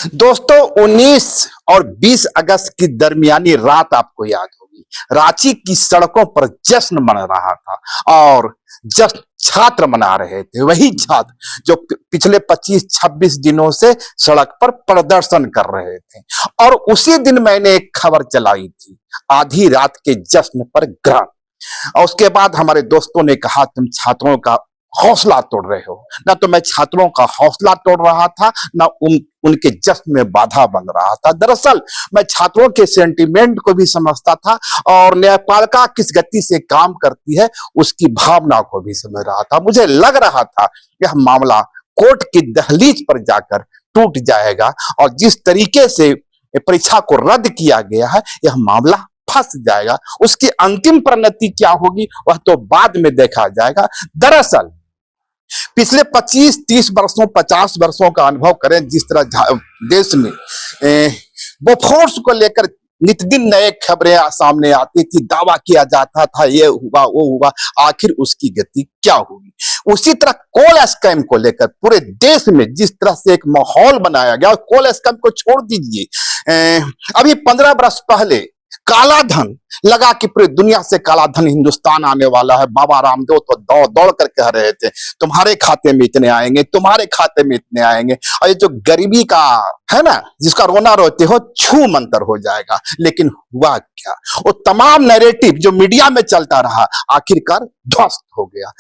दोस्तों 19 और 20 अगस्त की दरमियानी रात आपको याद होगी। रांची की सड़कों पर जश्न मन रहा था और जश्न छात्र मना रहे थे, वही छात्र जो पिछले 25-26 दिनों से सड़क पर प्रदर्शन कर रहे थे। और उसी दिन मैंने एक खबर चलाई थी, आधी रात के जश्न पर ग्रहण। और उसके बाद हमारे दोस्तों ने कहा तुम छात्रों का हौसला तोड़ रहे हो। ना तो मैं छात्रों का हौसला तोड़ रहा था, ना उनके जश्न में बाधा बन रहा था। दरअसल मैं छात्रों के सेंटीमेंट को भी समझता था और न्यायपालिका किस गति से काम करती है उसकी भावना को भी समझ रहा था। मुझे लग रहा था यह मामला कोर्ट की दहलीज पर जाकर टूट जाएगा और जिस तरीके से परीक्षा को रद्द किया गया है यह मामला फंस जाएगा। उसकी अंतिम परिणति क्या होगी वह तो बाद में देखा जाएगा। दरअसल पिछले 25-30 वर्षों 50 वर्षों का अनुभव करें, जिस तरह देश में बोफोर्स को लेकर नित दिन नए खबरें सामने आती थी, दावा किया जाता था ये हुआ वो हुआ, आखिर उसकी गति क्या होगी। उसी तरह कोल स्कैम को लेकर पूरे देश में जिस तरह से एक माहौल बनाया गया, कोल स्कैम को छोड़ दीजिए, अभी 15 वर्ष पहले काला धन लगा कि पूरी दुनिया से काला धन हिंदुस्तान आने वाला है। बाबा रामदेव तो दौड़ दौड़ कर कह रहे थे तुम्हारे खाते में इतने आएंगे, तुम्हारे खाते में इतने आएंगे। और ये जो गरीबी का है ना, जिसका रोना रोते हो छू मंतर हो जाएगा। लेकिन हुआ क्या, वो तमाम नैरेटिव जो मीडिया में चलता रहा आखिरकार ध्वस्त हो गया।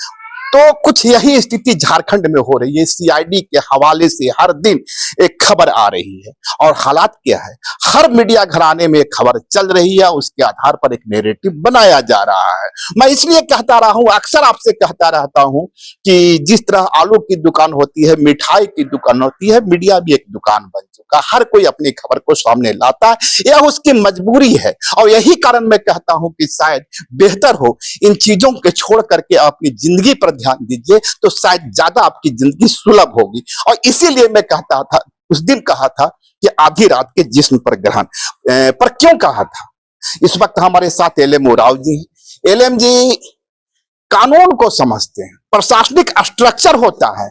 तो कुछ यही स्थिति झारखंड में हो रही है। सीआईडी के हवाले से हर दिन एक खबर आ रही है और हालात क्या है, हर मीडिया घराने में खबर चल रही है, उसके आधार पर एक नैरेटिव बनाया जा रहा है। मैं इसलिए कहता रहा हूं, अक्सर आपसे कहता रहता हूं कि जिस तरह आलू की दुकान होती है, मिठाई की दुकान होती है, मीडिया भी एक दुकान बन चुका। हर कोई अपनी खबर को सामने लाता है, यह उसकी मजबूरी है। और यही कारण मैं कहता हूं कि शायद बेहतर हो इन चीजों के छोड़ करके अपनी जिंदगी पर ध्यान दीजिए, तो शायद ज्यादा आपकी जिंदगी सुलभ होगी। और इसीलिए मैं कहता था, उस दिन कहा था कि आधी रात के जिस्म पर ग्रहण। पर क्यों कहा था? इस वक्त हमारे साथ एलएम उरांव जी हैं। एलएम जी कानून को समझते हैं, प्रशासनिक स्ट्रक्चर होता है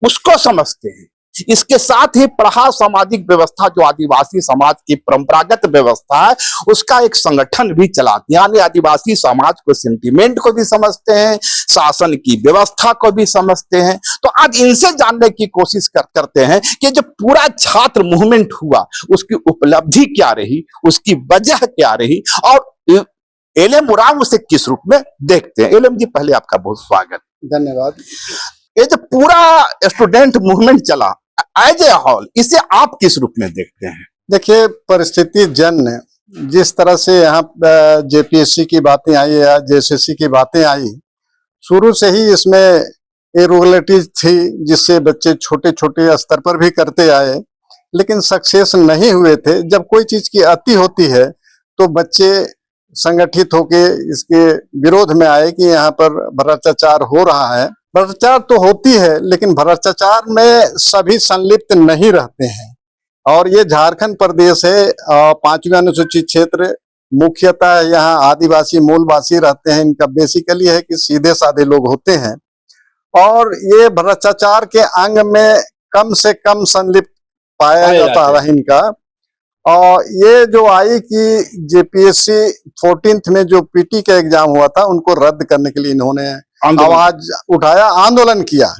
उसको समझते हैं, इसके साथ ही पढ़ा सामाजिक व्यवस्था जो आदिवासी समाज की परंपरागत व्यवस्था है उसका एक संगठन भी चलाते हैं। यानी आदिवासी समाज को सेंटीमेंट को भी समझते हैं, शासन की व्यवस्था को भी समझते हैं। तो आज इनसे जानने की कोशिश करते हैं कि जो पूरा छात्र मूवमेंट हुआ उसकी उपलब्धि क्या रही, उसकी वजह क्या रही और एलएम उरांव उसे किस रूप में देखते हैं। एलएम जी पहले आपका बहुत स्वागत। धन्यवाद। ये जो पूरा स्टूडेंट मूवमेंट चला एज ए हॉल, इसे आप किस रूप में देखते हैं? देखिए, परिस्थिति जन्य जिस तरह से यहाँ जेपीएससी की बातें आई या जेएसएससी की बातें आई, शुरू से ही इसमें इरेगुलरिटीज थी जिससे बच्चे छोटे छोटे स्तर पर भी करते आए, लेकिन सक्सेस नहीं हुए थे। जब कोई चीज की अति होती है तो बच्चे संगठित होके इसके विरोध में आए कि यहाँ पर भ्रष्टाचार हो रहा है। भ्रष्टाचार तो होती है लेकिन भ्रष्टाचार में सभी संलिप्त नहीं रहते हैं। और ये झारखंड प्रदेश है, 5वीं अनुसूचित क्षेत्र, मुख्यतः यहाँ आदिवासी मूलवासी रहते हैं। इनका बेसिकली है कि सीधे साधे लोग होते हैं और ये भ्रष्टाचार के अंग में कम से कम संलिप्त पाया जाता है इनका। और ये जो आई कि जेपीएससी 14th में जो पीटी का एग्जाम हुआ था उनको रद्द करने के लिए इन्होंने आवाज उठाया, आंदोलन किया।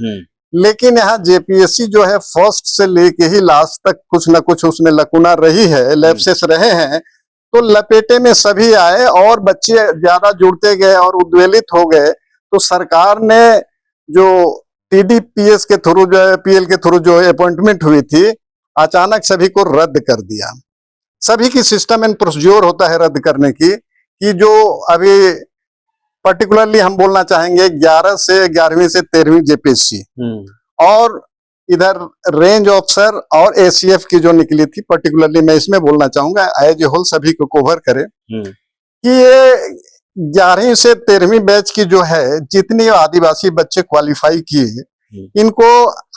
लेकिन यहाँ जेपीएससी जो है फर्स्ट से लेके ही लास्ट तक कुछ न कुछ उसमें लकुना रही है, लैप्सेस रहे हैं। तो लपेटे में सभी आए और बच्चे ज्यादा जुड़ते गए और उद्वेलित हो गए। तो सरकार ने जो टीडीपीएस के थ्रू जो है, पीएल के थ्रू जो अपॉइंटमेंट हुई थी, अचानक सभी को रद्द कर दिया। सभी की सिस्टम एंड प्रोसीजर होता है रद्द करने की, कि जो अभी पर्टिकुलरली हम बोलना चाहेंगे 11 से 11वीं से 13वीं जेपीएससी और इधर रेंज ऑफिसर और एसीएफ की जो निकली थी, पर्टिकुलरली मैं इसमें बोलना चाहूंगा एज ए होल सभी को कवर करे कि ये 11वीं से 13वीं बैच की जो है जितनी आदिवासी बच्चे क्वालिफाई किए, इनको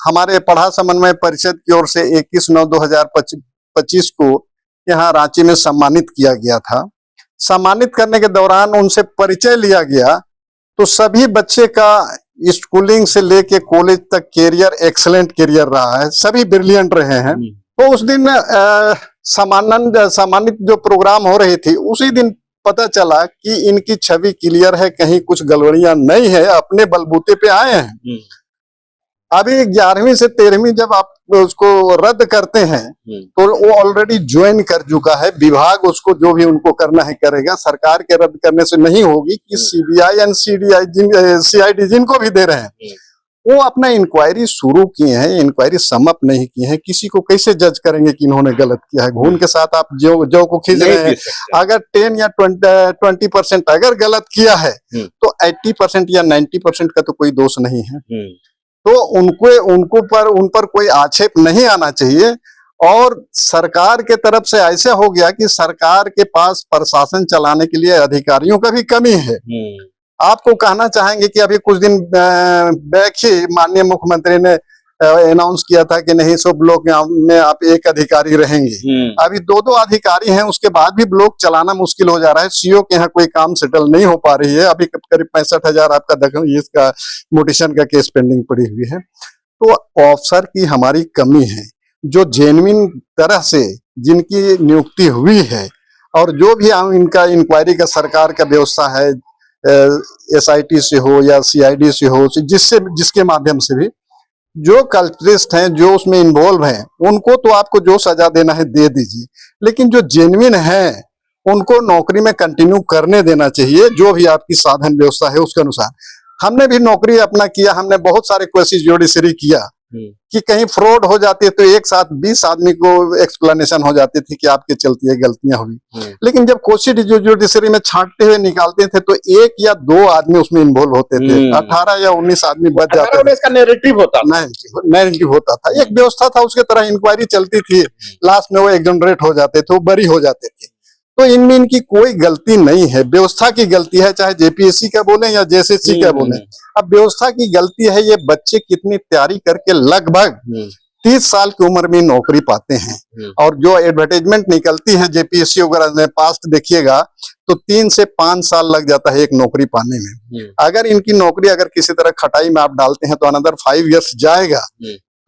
हमारे पढ़ा समन्वय परिषद की ओर से 21/9/2025 को यहाँ रांची में सम्मानित किया गया था। सम्मानित करने के दौरान उनसे परिचय लिया गया तो सभी बच्चे का स्कूलिंग से लेके कॉलेज तक कैरियर एक्सीलेंट कैरियर रहा है, सभी ब्रिलियंट रहे हैं। तो उस दिन सम्मानित जो प्रोग्राम हो रही थी, उसी दिन पता चला कि इनकी छवि क्लियर है, कहीं कुछ गड़बड़ियां नहीं है, अपने बलबूते पे आए हैं। अभी 11वीं से 13वीं जब आप उसको रद्द करते हैं तो वो ऑलरेडी ज्वाइन कर चुका है, विभाग उसको जो भी उनको करना है करेगा, सरकार के रद्द करने से नहीं होगी कि सीबीआई एंड सीआईडी जिनको भी दे रहे हैं वो अपना इंक्वायरी शुरू किए हैं, इंक्वायरी समअप नहीं की है, किसी को कैसे जज करेंगे कि इन्होंने गलत किया है। घून के साथ आप जो को खींच रहे हैं, अगर 10 या 20% अगर गलत किया है तो 80% या 90% का तो कोई दोष नहीं है। तो उन पर कोई आक्षेप नहीं आना चाहिए। और सरकार के तरफ से ऐसे हो गया कि सरकार के पास प्रशासन चलाने के लिए अधिकारियों का भी कमी है। आपको कहना चाहेंगे कि अभी कुछ दिन बैक ही माननीय मुख्यमंत्री ने अनाउंस किया था कि नहीं, सो ब्लॉक में आप एक अधिकारी रहेंगे। अभी 2-2 अधिकारी हैं, उसके बाद भी ब्लॉक चलाना मुश्किल हो जा रहा है। सीओ के यहाँ कोई काम सेटल नहीं हो पा रही है। अभी करीब 65,000 आपका इसका मोटिशन का केस पेंडिंग पड़ी हुई है। तो अफसर की हमारी कमी है, जो जेन्युइन तरह से जिनकी नियुक्ति हुई है और जो भी इनका इंक्वायरी का सरकार का व्यवस्था है, SIT से हो या CID से हो, जिसके माध्यम से भी जो कल्प्रिस्ट हैं, जो उसमें इन्वॉल्व हैं, उनको तो आपको जो सजा देना है दे दीजिए, लेकिन जो जेन्युइन है उनको नौकरी में कंटिन्यू करने देना चाहिए, जो भी आपकी साधन व्यवस्था है उसके अनुसार। हमने भी नौकरी अपना किया, हमने बहुत सारे कोशिश जुडिशरी किया कि कहीं फ्रॉड हो जाती है तो एक साथ 20 आदमी को एक्सप्लेनेशन हो जाती थी कि आपके चलती है गलतियां हुई। लेकिन जब कोशिश जुडिशरी में छांटते हुए निकालते थे तो 1 या 2 आदमी उसमें इन्वॉल्व होते थे, 18 या 19 आदमी बच जाते थे। इसका नैरेटिव होता था, एक व्यवस्था था, उसके तरह इंक्वायरी चलती थी, लास्ट में वो एग्जोनरेट हो जाते थे, वो बरी हो जाते थे। तो इनमें इनकी कोई गलती नहीं है, व्यवस्था की गलती है, चाहे JPSC का बोले या JSSC का बोले। अब व्यवस्था की गलती है, ये बच्चे कितनी तैयारी करके लगभग 30 साल की उम्र में नौकरी पाते हैं, और जो एडवर्टाइजमेंट निकलती है JPSC वगैरह में, पास्ट देखिएगा तो 3 से 5 साल लग जाता है एक नौकरी पाने में। अगर इनकी नौकरी अगर किसी तरह खटाई में आप डालते हैं तो अनदर 5 इयर्स जाएगा।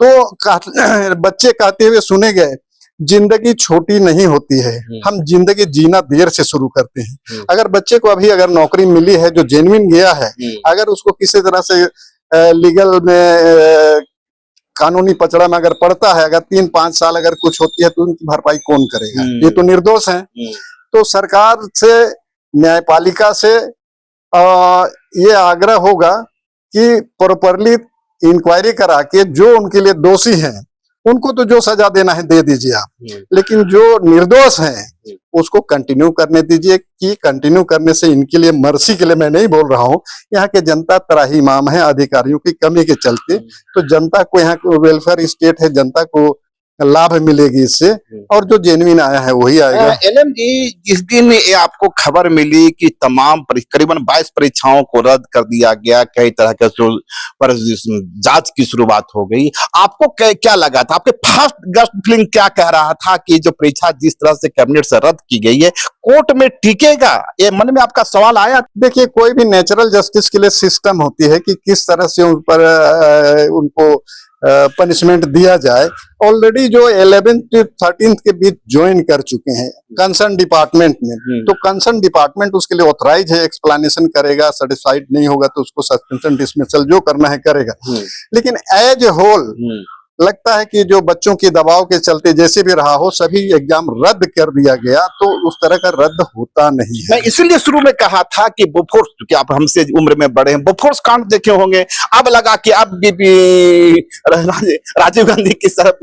तो बच्चे कहते हुए सुने गए, जिंदगी छोटी नहीं होती है, हम जिंदगी जीना देर से शुरू करते हैं। अगर बच्चे को अभी अगर नौकरी मिली है, जो जेन्युइन गया है, अगर उसको किसी तरह से लीगल में कानूनी पचड़ा में अगर पड़ता है, अगर 3-5 साल अगर कुछ होती है तो उनकी भरपाई कौन करेगा? ये तो निर्दोष है। तो सरकार से, न्यायपालिका से ये आग्रह होगा कि प्रॉपरली इंक्वायरी करा के जो उनके लिए दोषी हैं उनको तो जो सजा देना है दे दीजिए आप, लेकिन जो निर्दोष हैं उसको कंटिन्यू करने दीजिए। कि कंटिन्यू करने से इनके लिए, मर्सी के लिए मैं नहीं बोल रहा हूँ, यहाँ के जनता त्राहिमाम है अधिकारियों की कमी के चलते। तो जनता को, यहाँ वेलफेयर स्टेट है, जनता को लाभ मिलेगी इससे, और जो जेन्युइन आया है वही आएगा। LM जी, जिस दिन ये आपको खबर मिली कि तमाम करीबन 22 परीक्षाओं को रद्द कर दिया गया, कई तरह के पर जांच की शुरुआत हो गई, आपको क्या लगा था? आपके फर्स्ट गट फीलिंग क्या कह रहा था कि जो परीक्षा जिस तरह से कैबिनेट से रद्द की गई है, कोर्ट में टिकेगा? ये मन में आपका सवाल आया? देखिए, कोई भी नेचुरल जस्टिस के लिए सिस्टम होती है कि किस तरह से उन पर उनको पनिशमेंट दिया जाए। ऑलरेडी जो 11th to 13th के बीच ज्वाइन कर चुके हैं कंसर्न डिपार्टमेंट में, तो कंसर्न डिपार्टमेंट उसके लिए ऑथराइज है, एक्सप्लेनेशन करेगा, सेटिस्फाइड नहीं होगा तो उसको सस्पेंशन डिसमिसल जो करना है करेगा। लेकिन एज ए होल लगता है कि जो बच्चों के दबाव के चलते जैसे भी रहा हो, सभी एग्जाम रद्द कर दिया गया, तो उस तरह का रद्द होता नहीं है। मैं इसलिए शुरू में कहा था कि बोफोर्स, क्योंकि आप हमसे उम्र में बड़े हैं, बोफोर्स कांड देखे होंगे, अब लगा कि अब राजीव गांधी की तरफ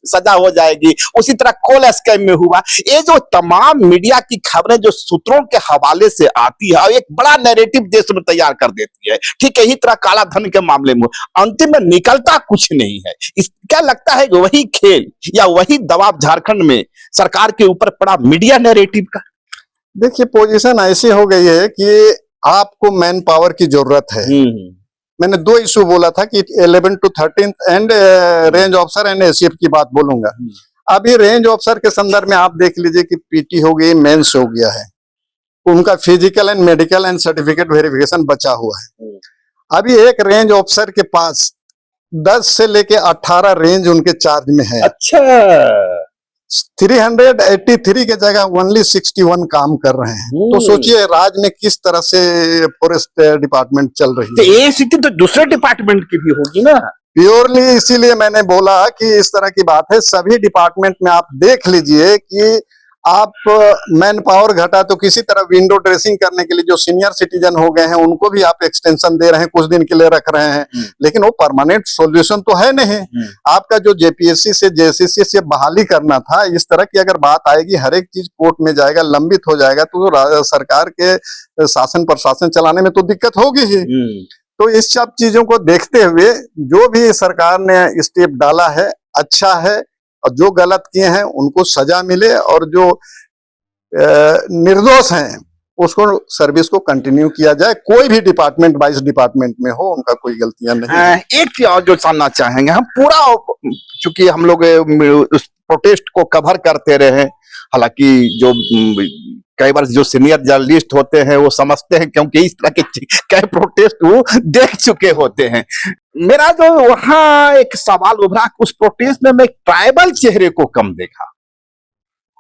सजा हो जाएगी। उसी तरह कोल स्कैम में हुआ। ये जो तमाम मीडिया की खबरें जो सूत्रों के हवाले से आती है, एक बड़ा नैरेटिव देश में तैयार कर देती है। ठीक है, यही तरह काला धन के मामले में अंतिम में निकलता कुछ नहीं है। क्या लगता है कि वही खेल या वही दबाव झारखंड में सरकार के ऊपर पड़ा मीडिया नैरेटिव का? देखिए, पोजीशन ऐसी हो गई है कि आपको मैन पावर की जरूरत है। मैंने 2 इशू बोला था कि 11 to 13th and range officer and ACF की बात बोलूंगा। अभी रेंज ऑफिसर के संदर्भ में आप देख लीजिए कि PT हो गई, मेंस हो गया है, उनका physical and medical and certificate verification बचा हुआ है। अभी एक रेंज ऑफिसर के पास 10 से लेके 18 रेंज उनके चार्ज में है। अच्छा। 383 के जगह ओनली 61 काम कर रहे हैं। तो सोचिए राज्य में किस तरह से फॉरेस्ट डिपार्टमेंट चल रही तो है। ये स्थिति तो दूसरे डिपार्टमेंट की भी होगी ना। प्योरली इसीलिए मैंने बोला कि इस तरह की बात है। सभी डिपार्टमेंट में आप देख लीजिए कि आप मैन पावर घटा तो किसी तरह विंडो ड्रेसिंग करने के लिए जो सीनियर सिटीजन हो गए हैं उनको भी आप एक्सटेंशन दे रहे हैं, कुछ दिन के लिए रख रहे हैं, लेकिन वो परमानेंट सॉल्यूशन तो है नहीं। आपका जो जेपीएससी से जेएसएससी से बहाली करना था, इस तरह की अगर बात आएगी, हर एक चीज कोर्ट में जाएगा, लंबित हो जाएगा, तो सरकार के शासन प्रशासन चलाने में तो दिक्कत होगी ही। तो इस सब चीजों को देखते हुए जो भी सरकार ने स्टेप डाला है अच्छा है, और जो गलत किए हैं उनको सजा मिले, और जो निर्दोष हैं उसको सर्विस को कंटिन्यू किया जाए। कोई भी डिपार्टमेंट 22 डिपार्टमेंट में हो, उनका कोई गलतियां नहीं है। एक चीज और जो जानना चाहेंगे हम, पूरा चूंकि हम लोग उस प्रोटेस्ट को कवर करते रहे, हालांकि जो कई बार जो सीनियर जर्नलिस्ट होते हैं वो समझते हैं, क्योंकि इस तरह के कई प्रोटेस्ट वो देख चुके होते हैं। मेरा जो वहां एक सवाल उभरा, उस प्रोटेस्ट में मैं ट्राइबल चेहरे को कम देखा।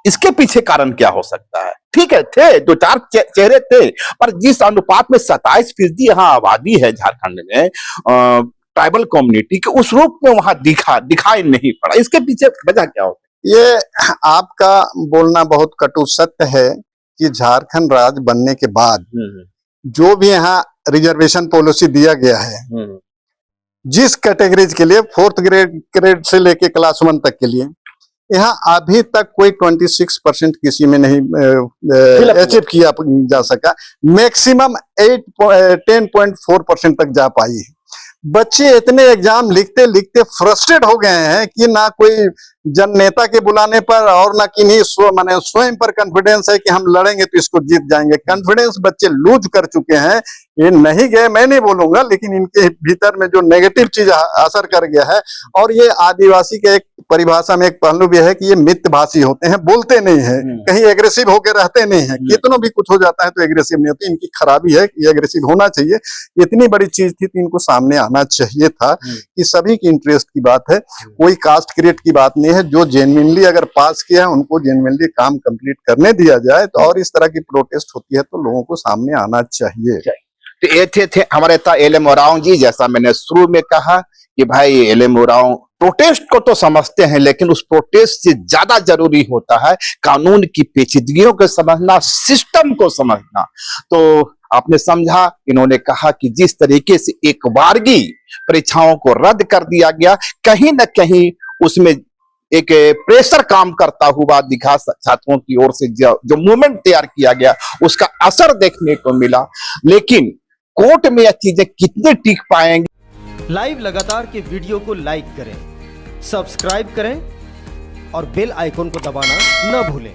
इसके पीछे कारण क्या हो सकता है? ठीक है, थे 2-4 चेहरे थे, पर जिस अनुपात में 27% यहाँ आबादी है झारखंड में ट्राइबल कम्युनिटी के, उस रूप में वहां दिखाई नहीं पड़ा। इसके पीछे वजह क्या होता है? ये आपका बोलना बहुत कटु सत्य है कि झारखंड राज्य बनने के बाद जो भी यहाँ रिजर्वेशन पॉलिसी दिया गया है, जिस कैटेगरीज के लिए 4th ग्रेड से लेके क्लास 1 तक के लिए, यहाँ अभी तक कोई 26% किसी में नहीं अचीव किया जा सका। मैक्सिमम 10.4% तक जा पाई है। बच्चे इतने एग्जाम लिखते लिखते फ्रस्ट्रेट हो गए हैं कि ना कोई जन नेता के बुलाने पर और ना किन्हीं स्वयं पर कॉन्फिडेंस है कि हम लड़ेंगे तो इसको जीत जाएंगे। कॉन्फिडेंस बच्चे लूज कर चुके हैं। ये नहीं गए मैं नहीं बोलूंगा, लेकिन इनके भीतर में जो नेगेटिव चीज असर कर गया है। और ये आदिवासी के एक परिभाषा में एक पहलू भी है कि ये मितभाषी होते हैं, बोलते नहीं है, कहीं एग्रेसिव होकर रहते नहीं है। कितना भी कुछ हो जाता है तो एग्रेसिव नहीं होती। इनकी खराबी है कि एग्रेसिव होना चाहिए। इतनी बड़ी चीज थी तो इनको सामने आना चाहिए था कि सभी की इंटरेस्ट की बात है, कोई कास्ट क्रिएट की बात नहीं है। जो जेन्युइनली अगर पास किया है उनको जेन्युइनली काम कंप्लीट करने दिया जाए। तो और इस तरह की प्रोटेस्ट होती है तो लोगों को सामने आना चाहिए। तो ये थे हमारे एल.एम. उरांव जी। जैसा मैंने शुरू में कहा कि भाई एल.एम. उरांव प्रोटेस्ट को तो समझते हैं, लेकिन उस प्रोटेस्ट से ज्यादा जरूरी होता है कानून की पेचीदगियों को समझना, सिस्टम को समझना। तो आपने समझा, इन्होंने कहा कि जिस तरीके से एक बारगी परीक्षाओं को रद्द कर दिया गया, कहीं ना कहीं उसमें एक प्रेशर काम करता हुआ दिखा, छात्रों की ओर से जो मूवमेंट तैयार किया गया उसका असर देखने को मिला। लेकिन कोर्ट में यह चीजें कितने टिक पाएंगे? लाइव लगातार के वीडियो को लाइक करें, सब्सक्राइब करें और बेल आइकन को दबाना न भूलें।